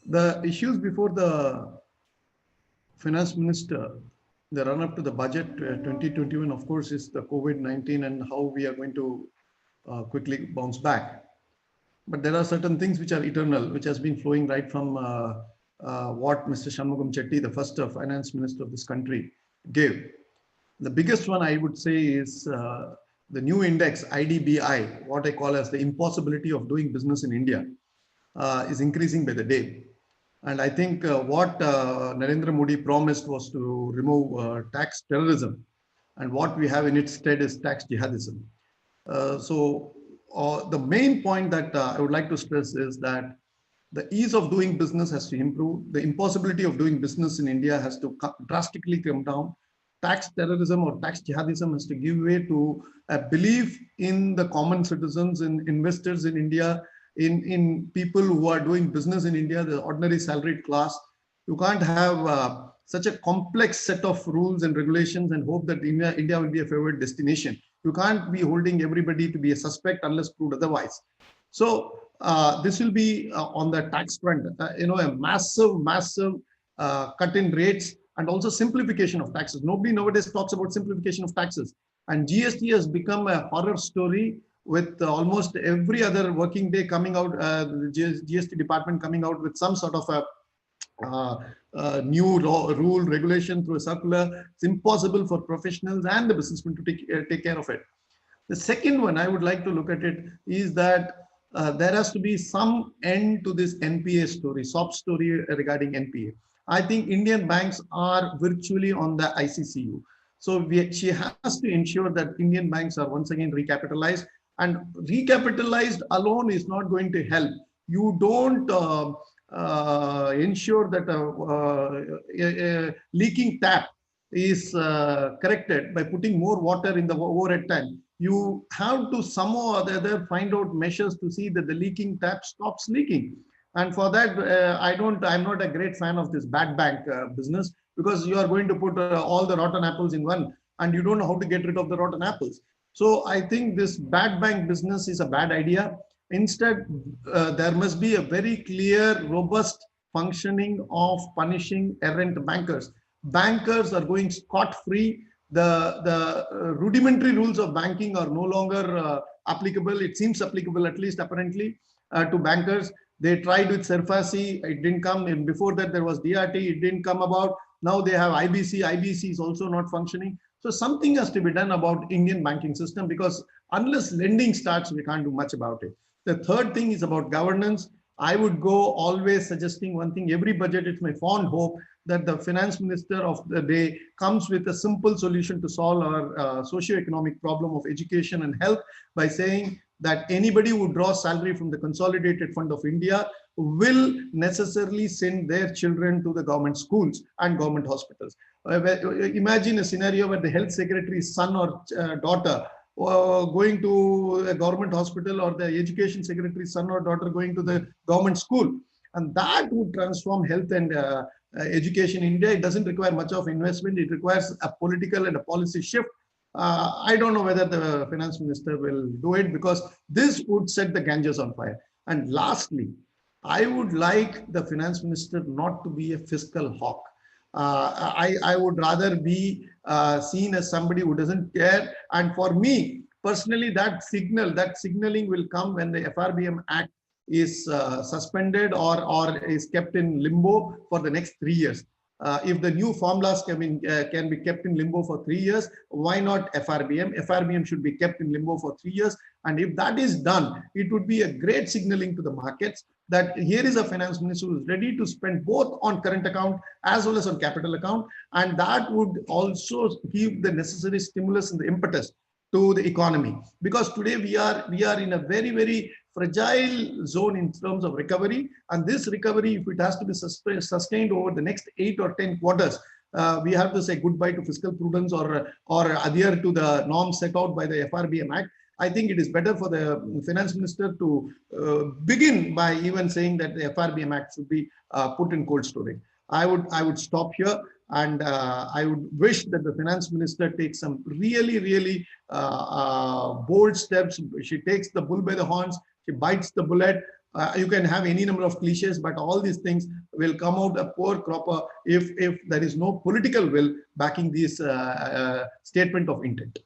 The issues before the finance minister, the run up to the budget 2021, of course, is the COVID-19 and how we are going to quickly bounce back. But there are certain things which are eternal, which has been flowing right from what Mr. Shanmugam Chetty, the first finance minister of this country, gave. The biggest one I would say is the new index IDBI, what I call as the impossibility of doing business in India, is increasing by the day. And I think what Narendra Modi promised was to remove tax terrorism. And what we have in its stead is tax jihadism. The main point that I would like to stress is that the ease of doing business has to improve. The impossibility of doing business in India has to drastically come down. Tax terrorism or tax jihadism has to give way to a belief in the common citizens, in investors in India, in people who are doing business in India, the ordinary salaried class. You can't have such a complex set of rules and regulations and hope that India will be a favored destination. You can't be holding everybody to be a suspect unless proved otherwise. So this will be on the tax front, a massive cut in rates and also simplification of taxes. Nobody nowadays talks about simplification of taxes. And GST has become a horror story with almost every other working day coming out, the GST department coming out with some sort of a new rule, regulation through a circular. It's impossible for professionals and the businessmen to take care of it. The second one I would like to look at it is that there has to be some end to this NPA story, sob story regarding NPA. I think Indian banks are virtually on the ICCU. So she has to ensure that Indian banks are once again recapitalized, and recapitalized alone is not going to help. You don't ensure that a leaking tap is corrected by putting more water in the overhead tank. You have to somehow or the other find out measures to see that the leaking tap stops leaking. And for that, I'm not a great fan of this bad bank business, because you are going to put all the rotten apples in one, and you don't know how to get rid of the rotten apples. So I think this bad bank business is a bad idea. Instead, there must be a very clear, robust functioning of punishing errant bankers. Bankers are going scot-free. The rudimentary rules of banking are no longer applicable. It seems applicable, at least apparently, to bankers. They tried with SERFASI, it didn't come. And before that, there was DRT, it didn't come about. Now they have IBC. IBC is also not functioning. So something has to be done about Indian banking system, because unless lending starts, we can't do much about it. The third thing is about governance. I would go always suggesting one thing. Every budget, it's my fond hope that the finance minister of the day comes with a simple solution to solve our socio-economic problem of education and health, by saying that anybody who draws salary from the Consolidated Fund of India will necessarily send their children to the government schools and government hospitals. Imagine a scenario where the health secretary's son or daughter going to a government hospital, or the education secretary's son or daughter going to the government school. And that would transform health and education in India. It doesn't require much of investment. It requires a political and a policy shift. I don't know whether the finance minister will do it, because this would set the Ganges on fire. And lastly, I would like the finance minister not to be a fiscal hawk. I would rather be seen as somebody who doesn't care. And for me personally, that signaling will come when the FRBM Act is suspended or is kept in limbo for the next 3 years. If the new formulas can be kept in limbo for 3 years, why not FRBM? FRBM should be kept in limbo for 3 years. And if that is done, it would be a great signaling to the markets that here is a finance minister who is ready to spend both on current account as well as on capital account. And that would also give the necessary stimulus and the impetus to the economy. Because today we are in a very, very fragile zone in terms of recovery. And this recovery, if it has to be sustained over the next 8 or 10 quarters, we have to say goodbye to fiscal prudence or adhere to the norms set out by the FRBM Act. I think it is better for the finance minister to begin by even saying that the FRBM Act should be put in cold storage. I would stop here, and I would wish that the finance minister takes some really, really bold steps. She takes the bull by the horns. She bites the bullet. You can have any number of cliches, but all these things will come out a poor cropper if there is no political will backing this statement of intent.